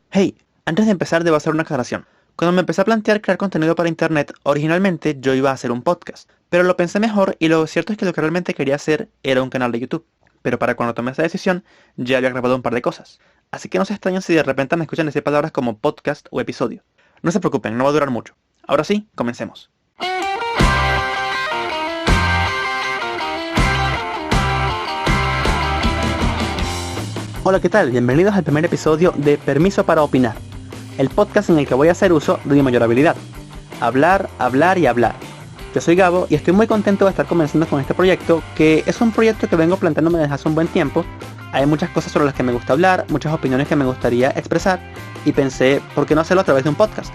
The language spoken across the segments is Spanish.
Hey, antes de empezar debo hacer una aclaración. Cuando me empecé a plantear crear contenido para internet, originalmente yo iba a hacer un podcast, pero lo pensé mejor y lo cierto es que lo que realmente quería hacer era un canal de YouTube. Pero para cuando tomé esa decisión, ya había grabado un par de cosas. Así que no se extrañen si de repente me escuchan decir palabras como podcast o episodio. No se preocupen, no va a durar mucho. Ahora sí, comencemos. Hola, ¿qué tal? Bienvenidos al primer episodio de Permiso para Opinar, el podcast en el que voy a hacer uso de mi mayor habilidad: hablar, hablar y hablar. Yo soy Gabo y estoy muy contento de estar comenzando con este proyecto, que es un proyecto que vengo planteándome desde hace un buen tiempo. Hay muchas cosas sobre las que me gusta hablar, muchas opiniones que me gustaría expresar, y pensé, ¿por qué no hacerlo a través de un podcast?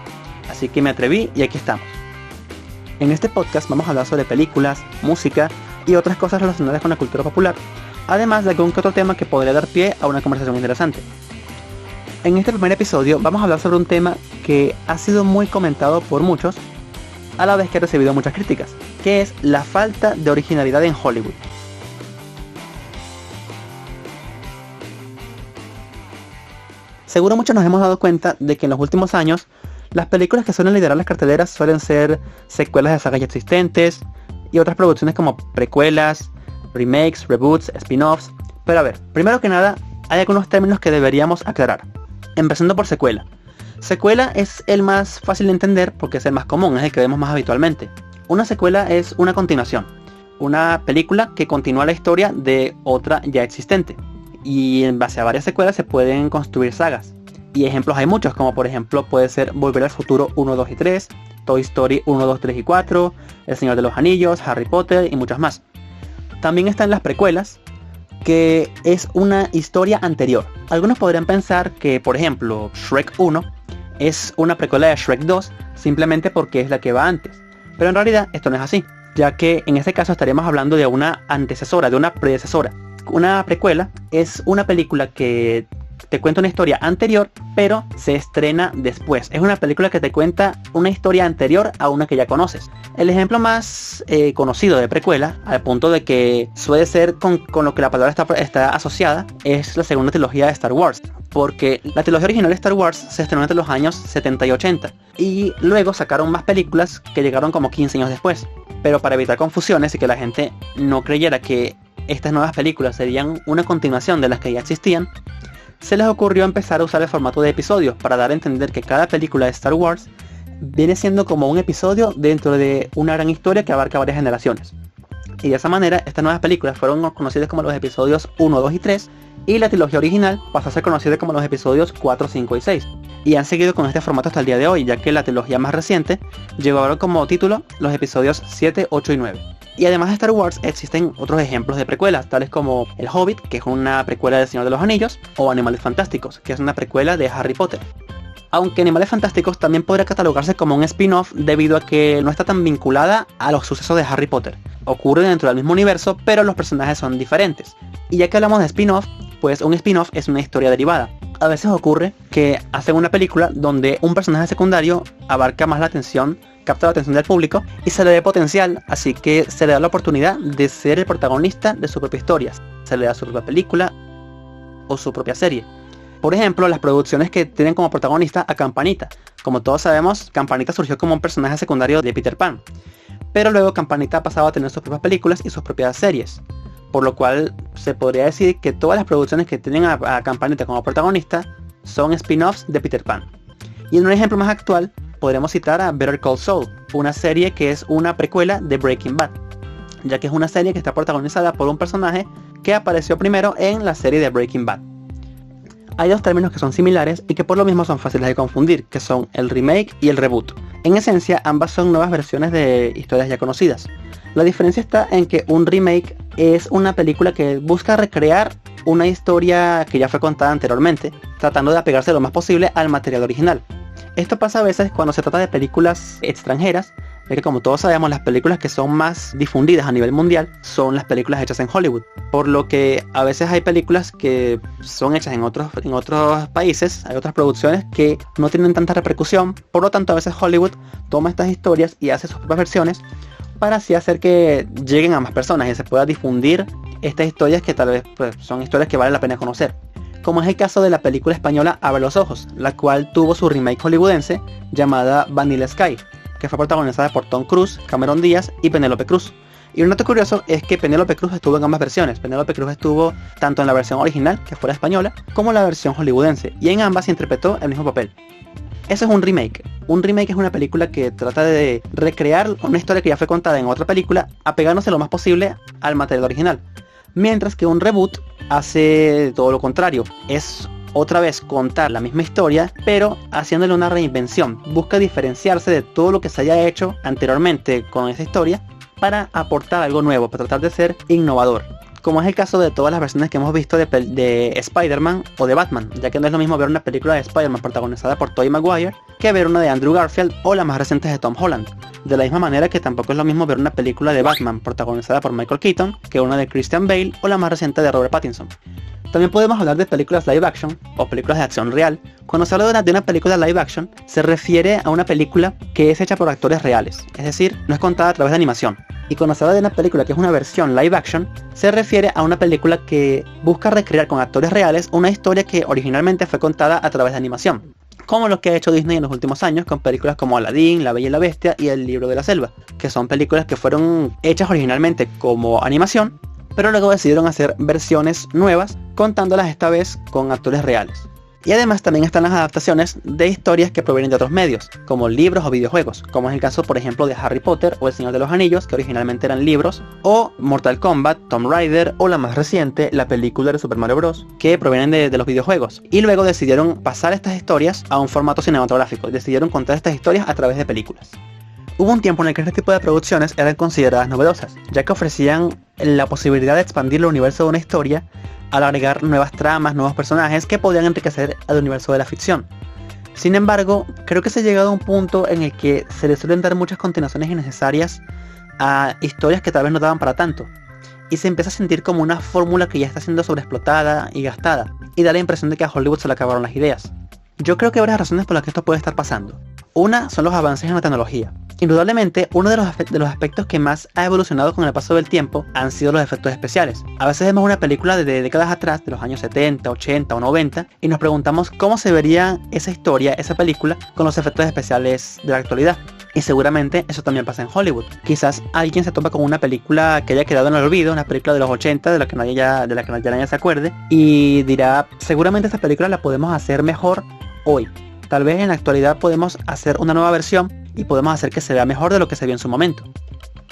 Así que me atreví y aquí estamos. En este podcast vamos a hablar sobre películas, música y otras cosas relacionadas con la cultura popular, además de algún que otro tema que podría dar pie a una conversación interesante. En este primer episodio vamos a hablar sobre un tema que ha sido muy comentado por muchos, a la vez que ha recibido muchas críticas, que es la falta de originalidad en Hollywood. Seguro muchos nos hemos dado cuenta de que en los últimos años las películas que suelen liderar las carteleras suelen ser secuelas de sagas ya existentes y otras producciones como precuelas, remakes, reboots, spin-offs. Pero a ver, primero que nada, hay algunos términos que deberíamos aclarar. Empezando por secuela. Secuela es el más fácil de entender porque es el más común, es el que vemos más habitualmente. Una secuela es una continuación, una película que continúa la historia de otra ya existente. Y en base a varias secuelas se pueden construir sagas. Y ejemplos hay muchos, como por ejemplo puede ser Volver al Futuro 1, 2 y 3, Toy Story 1, 2, 3 y 4, El Señor de los Anillos, Harry Potter y muchas más. También están las precuelas, que es una historia anterior. Algunos podrían pensar que, por ejemplo, Shrek 1 es una precuela de Shrek 2 simplemente porque es la que va antes. Pero en realidad esto no es así, ya que en este caso estaríamos hablando de una antecesora, de una predecesora. Una precuela es una película que te cuenta una historia anterior, pero se estrena después. Es una película que te cuenta una historia anterior a una que ya conoces. El ejemplo más conocido de precuela, al punto de que suele ser con lo que la palabra está asociada, es la segunda trilogía de Star Wars. Porque la trilogía original de Star Wars se estrenó entre los años 70 y 80. Y luego sacaron más películas que llegaron como 15 años después. Pero para evitar confusiones y que la gente no creyera que estas nuevas películas serían una continuación de las que ya existían, se les ocurrió empezar a usar el formato de episodios para dar a entender que cada película de Star Wars viene siendo como un episodio dentro de una gran historia que abarca varias generaciones. Y de esa manera estas nuevas películas fueron conocidas como los episodios 1, 2 y 3, y la trilogía original pasó a ser conocida como los episodios 4, 5 y 6. Y han seguido con este formato hasta el día de hoy, ya que la trilogía más reciente llevaron como título los episodios 7, 8 y 9. Y además de Star Wars existen otros ejemplos de precuelas, tales como El Hobbit, que es una precuela del Señor de los Anillos, o Animales Fantásticos, que es una precuela de Harry Potter. Aunque Animales Fantásticos también podría catalogarse como un spin-off debido a que no está tan vinculada a los sucesos de Harry Potter. Ocurre dentro del mismo universo, pero los personajes son diferentes. Y ya que hablamos de spin-off, pues un spin-off es una historia derivada. A veces ocurre que hacen una película donde un personaje secundario abarca más la atención, capta la atención del público y se le ve potencial, así que se le da la oportunidad de ser el protagonista de su propia historia. Se le da su propia película o su propia serie. Por ejemplo, las producciones que tienen como protagonista a Campanita. Como todos sabemos, Campanita surgió como un personaje secundario de Peter Pan. Pero luego Campanita ha pasado a tener sus propias películas y sus propias series. Por lo cual se podría decir que todas las producciones que tienen a Campanita como protagonista son spin-offs de Peter Pan. Y en un ejemplo más actual, podremos citar a Better Call Saul, una serie que es una precuela de Breaking Bad, ya que es una serie que está protagonizada por un personaje que apareció primero en la serie de Breaking Bad. Hay dos términos que son similares y que por lo mismo son fáciles de confundir, que son el remake y el reboot. En esencia, ambas son nuevas versiones de historias ya conocidas. La diferencia está en que un remake es una película que busca recrear una historia que ya fue contada anteriormente, tratando de apegarse lo más posible al material original. Esto pasa a veces cuando se trata de películas extranjeras, ya que como todos sabemos, las películas que son más difundidas a nivel mundial son las películas hechas en Hollywood. Por lo que a veces hay películas que son hechas en otros países, hay otras producciones que no tienen tanta repercusión, por lo tanto a veces Hollywood toma estas historias y hace sus propias versiones para así hacer que lleguen a más personas y se pueda difundir estas historias que tal vez pues, son historias que vale la pena conocer. como es el caso de la película española Abre los ojos, la cual tuvo su remake hollywoodense llamada Vanilla Sky, que fue protagonizada por Tom Cruise, Cameron Díaz y Penélope Cruz. Y un dato curioso es que Penélope Cruz estuvo en ambas versiones. Penélope Cruz estuvo tanto en la versión original, que fue la española, como en la versión hollywoodense, y en ambas interpretó el mismo papel. Eso es un remake. Un remake es una película que trata de recrear una historia que ya fue contada en otra película, apegándose lo más posible al material original. Mientras que un reboot hace todo lo contrario. Es otra vez contar la misma historia, pero haciéndole una reinvención. Busca diferenciarse de todo lo que se haya hecho anteriormente con esa historia para aportar algo nuevo, para tratar de ser innovador. Como es el caso de todas las versiones que hemos visto de Spider-Man o de Batman, ya que no es lo mismo ver una película de Spider-Man protagonizada por Tobey Maguire que ver una de Andrew Garfield o las más recientes de Tom Holland. De la misma manera que tampoco es lo mismo ver una película de Batman protagonizada por Michael Keaton que una de Christian Bale o la más reciente de Robert Pattinson. También podemos hablar de películas live action o películas de acción real. Cuando se habla de una película live action, se refiere a una película que es hecha por actores reales, es decir, no es contada a través de animación. Y cuando se habla de una película que es una versión live action, se refiere a una película que busca recrear con actores reales una historia que originalmente fue contada a través de animación, como lo que ha hecho Disney en los últimos años con películas como Aladdin, La Bella y la Bestia y El Libro de la Selva, que son películas que fueron hechas originalmente como animación, pero luego decidieron hacer versiones nuevas, contándolas esta vez con actores reales. Y además también están las adaptaciones de historias que provienen de otros medios, como libros o videojuegos, como es el caso por ejemplo de Harry Potter o El Señor de los Anillos, que originalmente eran libros, o Mortal Kombat, Tomb Raider, o la más reciente, la película de Super Mario Bros, que provienen de los videojuegos. Y luego decidieron pasar estas historias a un formato cinematográfico, decidieron contar estas historias a través de películas. Hubo un tiempo en el que este tipo de producciones eran consideradas novedosas, ya que ofrecían la posibilidad de expandir el universo de una historia al agregar nuevas tramas, nuevos personajes que podían enriquecer al universo de la ficción. Sin embargo, creo que se ha llegado a un punto en el que se le suelen dar muchas continuaciones innecesarias a historias que tal vez no daban para tanto, y se empieza a sentir como una fórmula que ya está siendo sobreexplotada y gastada, y da la impresión de que a Hollywood se le acabaron las ideas. Yo creo que hay varias razones por las que esto puede estar pasando. Una son los avances en la tecnología. Indudablemente, uno de los aspectos que más ha evolucionado con el paso del tiempo han sido los efectos especiales. A veces vemos una película de décadas atrás, de los años 70, 80 o 90, y nos preguntamos cómo se vería esa historia, esa película, con los efectos especiales de la actualidad. Y seguramente eso también pasa en Hollywood. Quizás alguien se topa con una película que haya quedado en el olvido, una película de los 80, de la que ya nadie se acuerde, y dirá, seguramente esta película la podemos hacer mejor hoy. Tal vez en la actualidad podemos hacer una nueva versión y podemos hacer que se vea mejor de lo que se vio en su momento.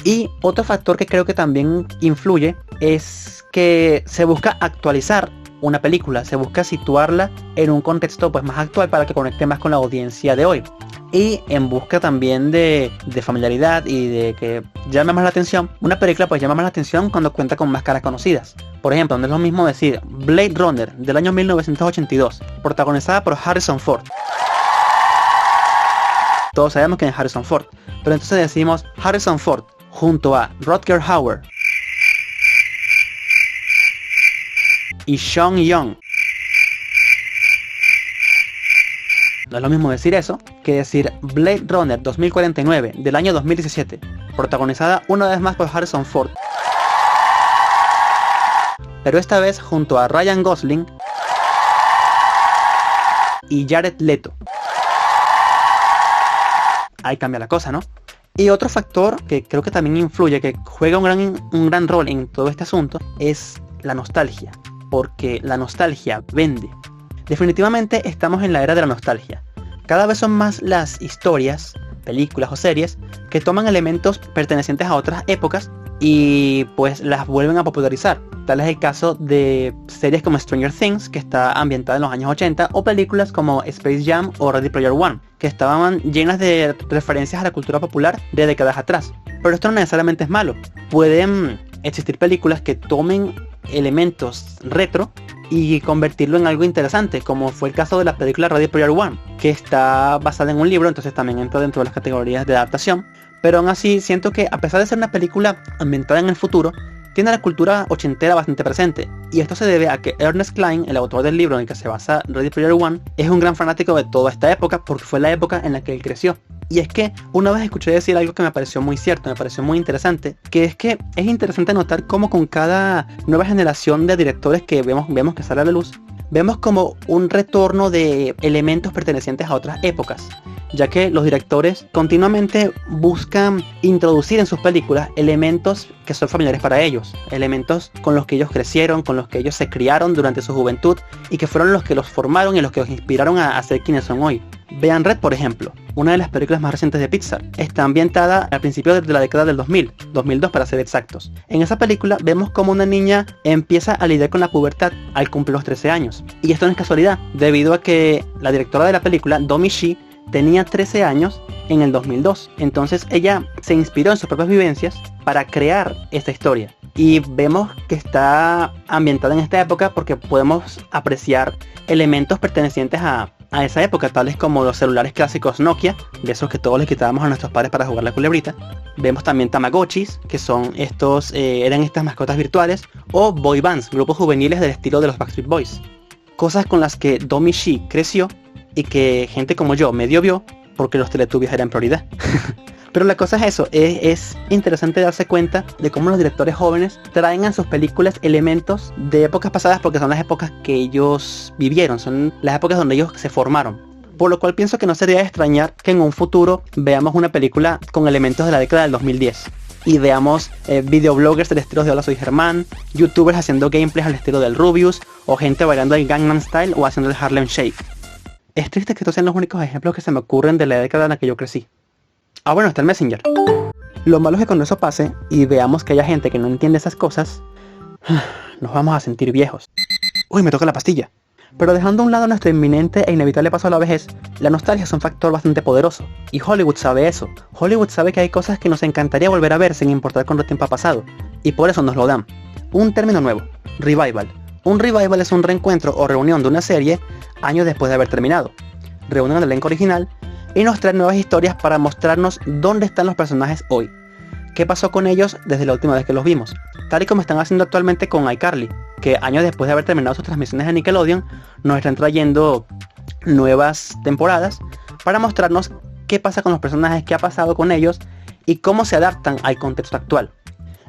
Y otro factor que creo que también influye es que se busca actualizar una película, se busca situarla en un contexto pues más actual para que conecte más con la audiencia de hoy. Y en busca también de familiaridad y de que llame más la atención. Una película pues llama más la atención cuando cuenta con más caras conocidas. Por ejemplo, no es lo mismo decir Blade Runner del año 1982, protagonizada por Harrison Ford. Todos sabemos quién es Harrison Ford, pero entonces decimos Harrison Ford junto a Rutger Hauer y Sean Young. No es lo mismo decir eso que decir Blade Runner 2049 del año 2017, protagonizada una vez más por Harrison Ford, pero esta vez junto a Ryan Gosling y Jared Leto. Ahí cambia la cosa, ¿no? Y otro factor que creo que también influye, que juega un gran rol en todo este asunto, es la nostalgia. Porque la nostalgia vende. Definitivamente estamos en la era de la nostalgia. Cada vez son más las historias, películas o series que toman elementos pertenecientes a otras épocas y pues las vuelven a popularizar. Tal es el caso de series como Stranger Things, que está ambientada en los años 80, o películas como Space Jam o Ready Player One, que estaban llenas de referencias a la cultura popular de décadas atrás. Pero esto no necesariamente es malo. Pueden existir películas que tomen elementos retro y convertirlo en algo interesante, como fue el caso de la película Ready Player One, que está basada en un libro, entonces también entra dentro de las categorías de adaptación. Pero aún así siento que, a pesar de ser una película ambientada en el futuro, tiene la cultura ochentera bastante presente, y esto se debe a que Ernest Cline, el autor del libro en el que se basa Ready Player One, es un gran fanático de toda esta época porque fue la época en la que él creció. Y es que una vez escuché decir algo que me pareció muy cierto, me pareció muy interesante, que es interesante notar cómo con cada nueva generación de directores que vemos que sale a la luz, vemos como un retorno de elementos pertenecientes a otras épocas, ya que los directores continuamente buscan introducir en sus películas elementos que son familiares para ellos, elementos con los que ellos crecieron, con los que ellos se criaron durante su juventud y que fueron los que los formaron y los que los inspiraron a ser quienes son hoy. Vean Red, por ejemplo, una de las películas más recientes de Pixar. Está ambientada al principio de la década del 2002 para ser exactos. En esa película vemos como una niña empieza a lidiar con la pubertad al cumplir los 13 años. Y esto no es casualidad, debido a que la directora de la película, Domee Shi, tenía 13 años en el 2002. Entonces ella se inspiró en sus propias vivencias para crear esta historia. Y vemos que está ambientada en esta época porque podemos apreciar elementos pertenecientes a esa época, tales como los celulares clásicos Nokia, de esos que todos les quitábamos a nuestros padres para jugar la culebrita. Vemos también Tamagotchis, que son eran estas mascotas virtuales, o boy bands, grupos juveniles del estilo de los Backstreet Boys. Cosas con las que Domee Shi creció y que gente como yo medio vio porque los Teletubbies eran prioridad. Pero la cosa es eso, es interesante darse cuenta de cómo los directores jóvenes traen a sus películas elementos de épocas pasadas porque son las épocas que ellos vivieron, son las épocas donde ellos se formaron. Por lo cual pienso que no sería de extrañar que en un futuro veamos una película con elementos de la década del 2010. Y veamos videobloggers del estilo de Hola Soy Germán, youtubers haciendo gameplays al estilo del Rubius, o gente bailando el Gangnam Style o haciendo el Harlem Shake. Es triste que estos sean los únicos ejemplos que se me ocurren de la década en la que yo crecí. Ah, bueno, está el Messenger. Lo malo es que cuando eso pase y veamos que haya gente que no entiende esas cosas, nos vamos a sentir viejos. Uy, me toca la pastilla. Pero dejando a un lado nuestro inminente e inevitable paso a la vejez, la nostalgia es un factor bastante poderoso. Y Hollywood sabe eso. Hollywood sabe que hay cosas que nos encantaría volver a ver sin importar cuánto tiempo ha pasado. Y por eso nos lo dan. Un término nuevo, revival. Un revival es un reencuentro o reunión de una serie años después de haber terminado. Reúnen al elenco original y nos traen nuevas historias para mostrarnos dónde están los personajes hoy. ¿Qué pasó con ellos desde la última vez que los vimos? Tal y como están haciendo actualmente con iCarly, que años después de haber terminado sus transmisiones de Nickelodeon, nos están trayendo nuevas temporadas para mostrarnos qué pasa con los personajes, qué ha pasado con ellos y cómo se adaptan al contexto actual.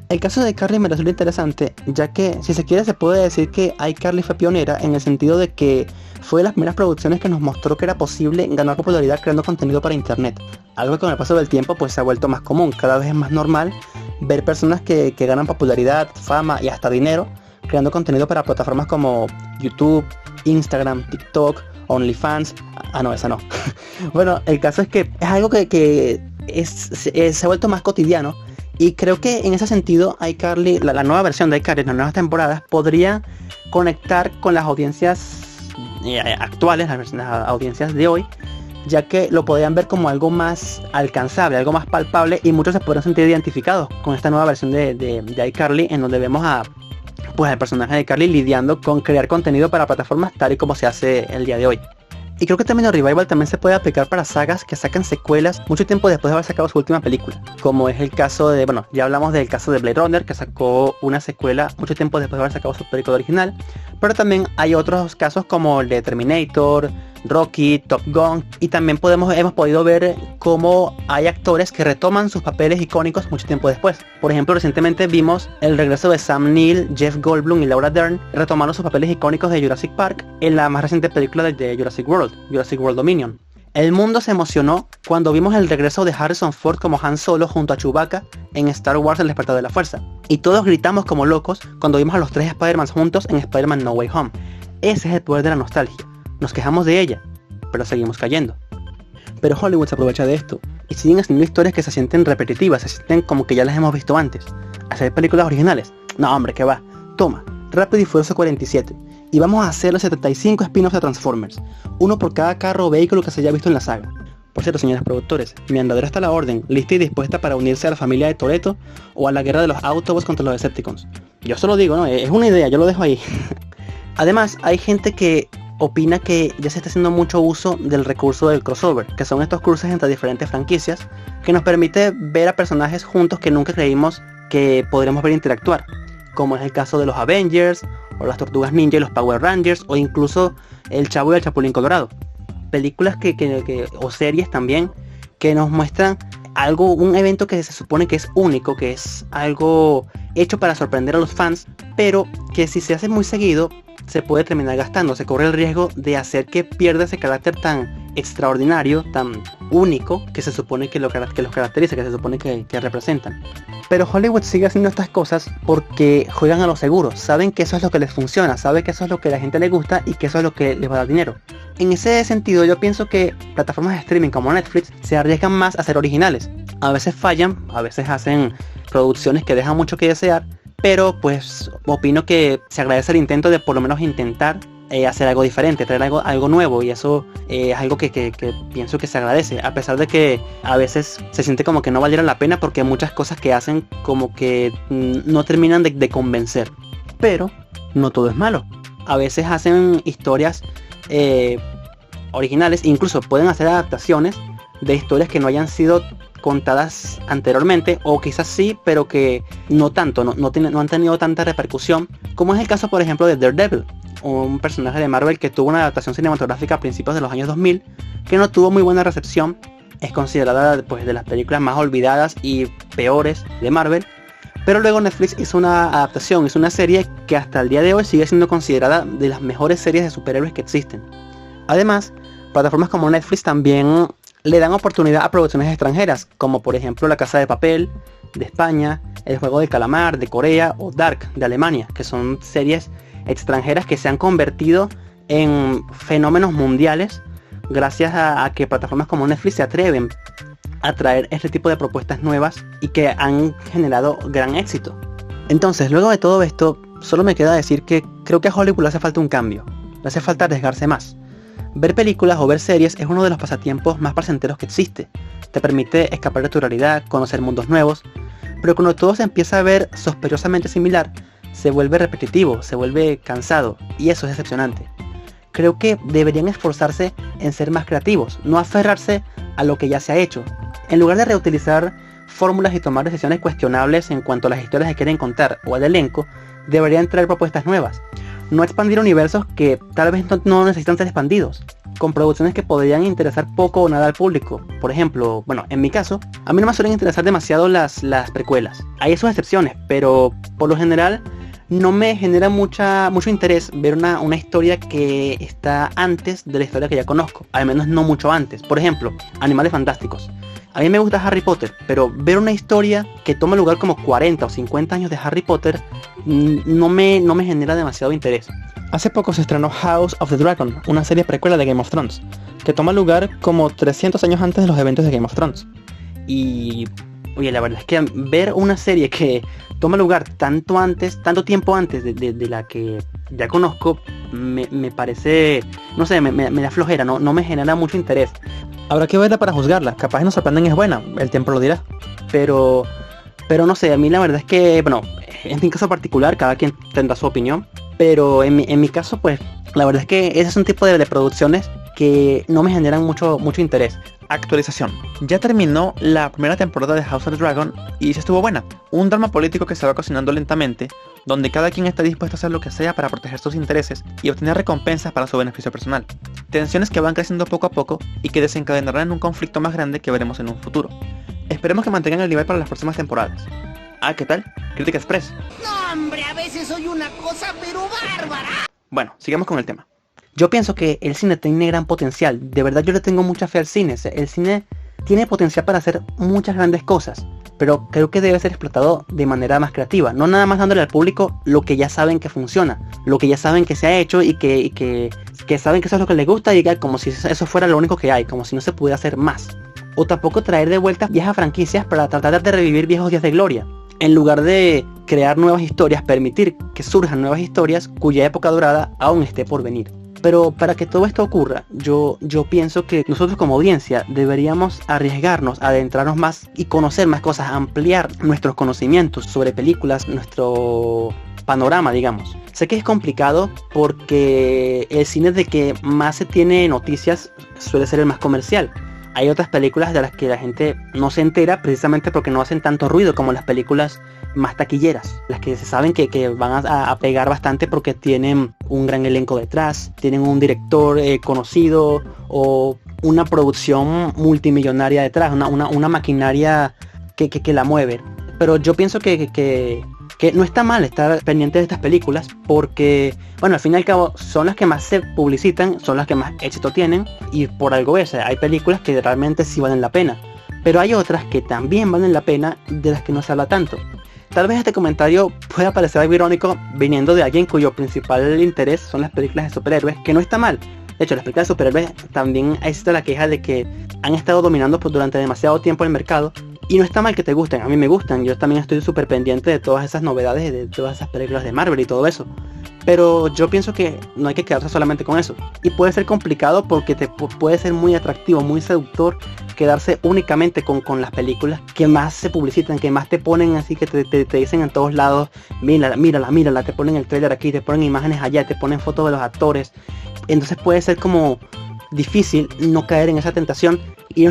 El caso de iCarly me resulta interesante, ya que, si se quiere, se puede decir que iCarly fue pionera en el sentido de que fue de las primeras producciones que nos mostró que era posible ganar popularidad creando contenido para internet. Algo que con el paso del tiempo pues se ha vuelto más común, cada vez es más normal ver personas que ganan popularidad, fama y hasta dinero creando contenido para plataformas como YouTube, Instagram, TikTok, OnlyFans. Ah, no, esa no. Bueno, el caso es que es algo que se ha vuelto más cotidiano. Y creo que en ese sentido iCarly, la nueva versión de iCarly, las nuevas temporadas, podría conectar con las audiencias actuales, las audiencias de hoy, ya que lo podrían ver como algo más alcanzable, algo más palpable, y muchos se podrán sentir identificados con esta nueva versión de iCarly, en donde vemos al personaje de iCarly lidiando con crear contenido para plataformas tal y como se hace el día de hoy. Y creo que también el revival también se puede aplicar para sagas que sacan secuelas mucho tiempo después de haber sacado su última película. Como es el caso de, ya hablamos del caso de Blade Runner, que sacó una secuela mucho tiempo después de haber sacado su película original. Pero también hay otros casos como el de Terminator, Rocky, Top Gun. Y también hemos podido ver cómo hay actores que retoman sus papeles icónicos mucho tiempo después. Por ejemplo, recientemente vimos el regreso de Sam Neill, Jeff Goldblum y Laura Dern retomando sus papeles icónicos de Jurassic Park en la más reciente película de Jurassic World Dominion. El mundo se emocionó cuando vimos el regreso de Harrison Ford como Han Solo junto a Chewbacca en Star Wars El Despertar de la Fuerza. Y todos gritamos como locos cuando vimos a los 3 Spider-Man juntos en Spider-Man No Way Home. Ese es el poder de la nostalgia. Nos quejamos de ella, pero seguimos cayendo. Pero Hollywood se aprovecha de esto y siguen haciendo historias que se sienten repetitivas, se sienten como que ya las hemos visto antes. ¿Hacer películas originales? No, hombre, que va. Toma, Rápido y Furioso 47. Y vamos a hacer los 75 spin-offs de Transformers, uno por cada carro o vehículo que se haya visto en la saga. Por cierto, señores productores, mi andadera está a la orden, lista y dispuesta para unirse a la familia de Toretto o a la guerra de los Autobots contra los Decepticons. Yo solo digo, ¿no? Es una idea, yo lo dejo ahí. Además, hay gente que opina que ya se está haciendo mucho uso del recurso del crossover, que son estos cruces entre diferentes franquicias, que nos permite ver a personajes juntos que nunca creímos que podríamos ver interactuar, como es el caso de los Avengers, o las Tortugas Ninja y los Power Rangers, o incluso El Chavo y el Chapulín Colorado. Películas o series también que nos muestran un evento que se supone que es único, que es algo hecho para sorprender a los fans, pero que si se hace muy seguido se puede terminar gastando. Se corre el riesgo de hacer que pierda ese carácter tan extraordinario, tan único, que se supone que los caracteriza, que se supone que representan. Pero Hollywood sigue haciendo estas cosas porque juegan a lo seguro. Saben que eso es lo que les funciona, saben que eso es lo que a la gente le gusta y que eso es lo que les va a dar dinero. En ese sentido, yo pienso que plataformas de streaming como Netflix se arriesgan más a ser originales. A veces fallan, a veces hacen producciones que dejan mucho que desear, pero pues opino que se agradece el intento de por lo menos intentar hacer algo diferente, traer algo nuevo, y eso es algo que pienso que se agradece, a pesar de que a veces se siente como que no valiera la pena porque hay muchas cosas que hacen como que no terminan de convencer. Pero no todo es malo. A veces hacen historias originales, incluso pueden hacer adaptaciones de historias que no hayan sido contadas anteriormente, o quizás sí, pero que no tanto, no han tenido tanta repercusión, como es el caso por ejemplo de Daredevil, un personaje de Marvel que tuvo una adaptación cinematográfica a principios de los años 2000 que no tuvo muy buena recepción. Es considerada pues de las películas más olvidadas y peores de Marvel, pero luego Netflix hizo una adaptación, hizo una serie que hasta el día de hoy sigue siendo considerada de las mejores series de superhéroes que existen. Además, plataformas como Netflix también le dan oportunidad a producciones extranjeras, como por ejemplo La Casa de Papel, de España, El Juego del Calamar, de Corea, o Dark, de Alemania, que son series extranjeras que se han convertido en fenómenos mundiales gracias a que plataformas como Netflix se atreven a traer este tipo de propuestas nuevas y que han generado gran éxito. Entonces, luego de todo esto, solo me queda decir que creo que a Hollywood le hace falta un cambio, le hace falta arriesgarse más. Ver películas o ver series es uno de los pasatiempos más placenteros que existe. Te permite escapar de tu realidad, conocer mundos nuevos, pero cuando todo se empieza a ver sospechosamente similar, se vuelve repetitivo, se vuelve cansado, y eso es decepcionante. Creo que deberían esforzarse en ser más creativos, no aferrarse a lo que ya se ha hecho. En lugar de reutilizar fórmulas y tomar decisiones cuestionables en cuanto a las historias que quieren contar o al elenco, deberían traer propuestas nuevas. No expandir universos que tal vez no necesitan ser expandidos, con producciones que podrían interesar poco o nada al público. Por ejemplo, bueno, en mi caso, a mí no me suelen interesar demasiado las precuelas. Hay sus excepciones, pero por lo general no me genera mucho interés ver una historia que está antes de la historia que ya conozco, al menos no mucho antes. Por ejemplo, Animales Fantásticos. A mí me gusta Harry Potter, pero ver una historia que toma lugar como 40 o 50 años de Harry Potter no me genera demasiado interés. Hace poco se estrenó House of the Dragon, una serie precuela de Game of Thrones, que toma lugar como 300 años antes de los eventos de Game of Thrones. Y oye, la verdad es que ver una serie que toma lugar tanto tiempo antes de la que ya conozco, me parece, no sé, me da flojera, no me genera mucho interés. Habrá que verla para juzgarla, capaz nos sorprenden y es buena, el tiempo lo dirá. Pero no sé, a mí la verdad es que, bueno, en mi caso particular, cada quien tendrá su opinión, pero en mi caso, pues, la verdad es que ese es un tipo de producciones que no me generan mucho interés. Actualización. Ya terminó la primera temporada de House of the Dragon y se estuvo buena. Un drama político que se va cocinando lentamente, donde cada quien está dispuesto a hacer lo que sea para proteger sus intereses y obtener recompensas para su beneficio personal. Tensiones que van creciendo poco a poco y que desencadenarán en un conflicto más grande que veremos en un futuro. Esperemos que mantengan el nivel para las próximas temporadas. Ah, ¿qué tal? Crítica Express. No, hombre, a veces soy una cosa pero bárbara. Bueno, sigamos con el tema. Yo pienso que el cine tiene gran potencial. De verdad yo le tengo mucha fe al cine. El cine tiene potencial para hacer muchas grandes cosas, pero creo que debe ser explotado de manera más creativa. No nada más dándole al público lo que ya saben que funciona, lo que ya saben que se ha hecho y que saben que eso es lo que les gusta, y que como si eso fuera lo único que hay, como si no se pudiera hacer más. O tampoco traer de vuelta viejas franquicias para tratar de revivir viejos días de gloria. En lugar de crear nuevas historias, permitir que surjan nuevas historias cuya época dorada aún esté por venir. Pero para que todo esto ocurra, yo pienso que nosotros como audiencia deberíamos arriesgarnos, adentrarnos más y conocer más cosas, ampliar nuestros conocimientos sobre películas, nuestro panorama, digamos. Sé que es complicado porque el cine de que más se tiene noticias suele ser el más comercial. Hay otras películas de las que la gente no se entera precisamente porque no hacen tanto ruido como las películas más taquilleras, las que se saben que van a pegar bastante porque tienen un gran elenco detrás, tienen un director conocido o una producción multimillonaria detrás, una maquinaria que la mueve. Pero yo pienso que Que no está mal estar pendiente de estas películas porque, bueno, al fin y al cabo son las que más se publicitan, son las que más éxito tienen y por algo es, hay películas que realmente sí valen la pena. Pero hay otras que también valen la pena de las que no se habla tanto. Tal vez este comentario pueda parecer algo irónico viniendo de alguien cuyo principal interés son las películas de superhéroes, que no está mal. De hecho, las películas de superhéroes también existe la queja de que han estado dominando durante demasiado tiempo el mercado. Y no está mal que te gusten, a mí me gustan, yo también estoy súper pendiente de todas esas novedades, de todas esas películas de Marvel y todo eso. Pero yo pienso que no hay que quedarse solamente con eso. Y puede ser complicado porque puede ser muy atractivo, muy seductor quedarse únicamente con las películas que más se publicitan, que más te ponen así, que te dicen en todos lados, mírala, te ponen el trailer aquí, te ponen imágenes allá, te ponen fotos de los actores. Entonces puede ser como difícil no caer en esa tentación y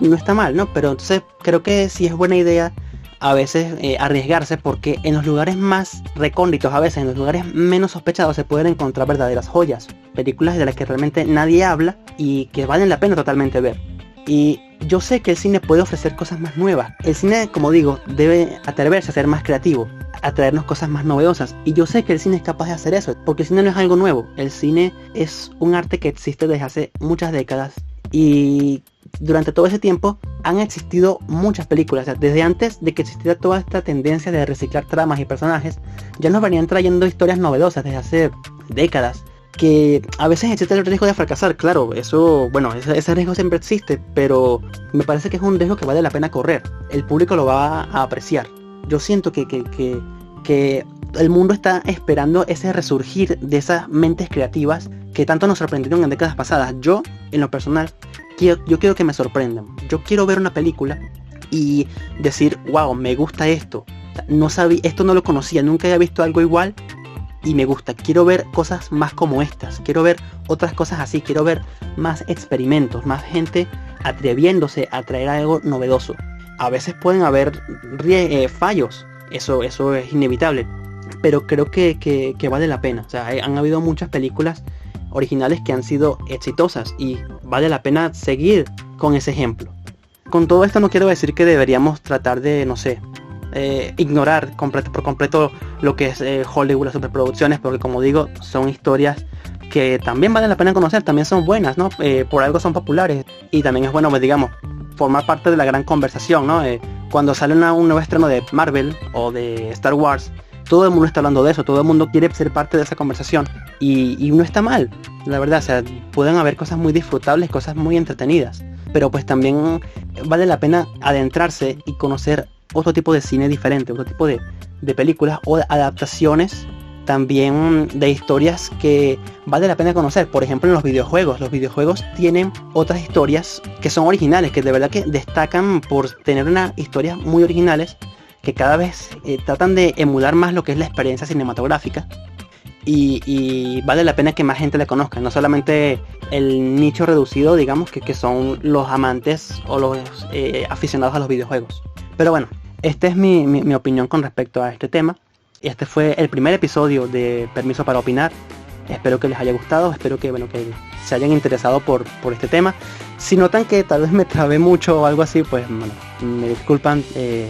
no está mal, ¿no? Pero entonces creo que sí es buena idea a veces arriesgarse porque en los lugares más recónditos, a veces en los lugares menos sospechados se pueden encontrar verdaderas joyas, películas de las que realmente nadie habla y que valen la pena totalmente ver. Y yo sé que el cine puede ofrecer cosas más nuevas. El cine, como digo, debe atreverse a ser más creativo, a traernos cosas más novedosas. Y yo sé que el cine es capaz de hacer eso, porque el cine no es algo nuevo. El cine es un arte que existe desde hace muchas décadas. Y durante todo ese tiempo han existido muchas películas. O sea, desde antes de que existiera toda esta tendencia de reciclar tramas y personajes, ya nos venían trayendo historias novedosas desde hace décadas. Que a veces existe el riesgo de fracasar, claro, eso, bueno, ese riesgo siempre existe, pero me parece que es un riesgo que vale la pena correr. El público lo va a apreciar. Yo siento que el mundo está esperando ese resurgir de esas mentes creativas que tanto nos sorprendieron en décadas pasadas. Yo, en lo personal, yo quiero que me sorprendan. Yo quiero ver una película y decir, wow, me gusta esto. No sabía, esto no lo conocía, nunca había visto algo igual. Y me gusta, quiero ver cosas más como estas, quiero ver otras cosas así, quiero ver más experimentos, más gente atreviéndose a traer algo novedoso. A veces pueden haber fallos, eso es inevitable, pero creo que vale la pena. O sea, han habido muchas películas originales que han sido exitosas y vale la pena seguir con ese ejemplo. Con todo esto no quiero decir que deberíamos tratar de, no sé, ignorar por completo lo que es Hollywood, las superproducciones, porque como digo, son historias que también valen la pena conocer, también son buenas, ¿no? Por algo son populares y también es bueno, pues, digamos, formar parte de la gran conversación, ¿no? Cuando sale un nuevo estreno de Marvel o de Star Wars, todo el mundo está hablando de eso, todo el mundo quiere ser parte de esa conversación y no está mal, la verdad. O sea, pueden haber cosas muy disfrutables, cosas muy entretenidas, pero pues también vale la pena adentrarse y conocer otro tipo de cine diferente, otro tipo de películas o de adaptaciones también de historias que vale la pena conocer. Por ejemplo, en los videojuegos tienen otras historias que son originales, que de verdad que destacan por tener unas historias muy originales, que cada vez tratan de emular más lo que es la experiencia cinematográfica y vale la pena que más gente la conozca, no solamente el nicho reducido, digamos, que son los amantes o los aficionados a los videojuegos. Pero bueno, esta es mi opinión con respecto a este tema. Este fue el primer episodio de Permiso para Opinar. Espero que les haya gustado, espero que se hayan interesado por este tema. Si notan que tal vez me trabé mucho o algo así, pues bueno, me disculpan,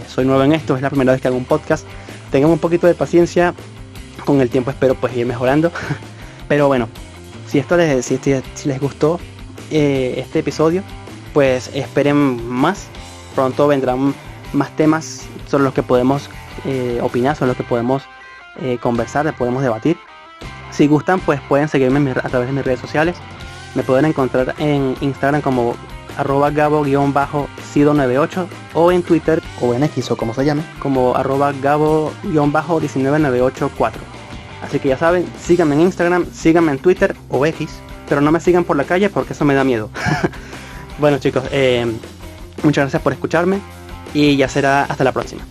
soy nuevo en esto, es la primera vez que hago un podcast. Tengan un poquito de paciencia, con el tiempo espero pues ir mejorando. Pero bueno, si les gustó este episodio, pues esperen más. Pronto vendrán más temas sobre los que podemos opinar, sobre los que podemos conversar, podemos debatir. Si gustan, pues pueden seguirme a través de mis redes sociales. Me pueden encontrar en Instagram como @gabo_sido98 o en Twitter o en X o como se llame, como @gabo_19984. Así que ya saben, síganme en Instagram, síganme en Twitter o X, pero no me sigan por la calle porque eso me da miedo. Bueno chicos, muchas gracias por escucharme y ya será hasta la próxima.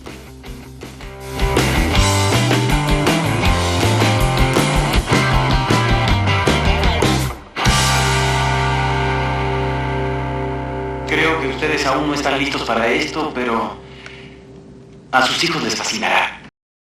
Creo que ustedes aún no están listos para esto, pero a sus hijos les fascinará.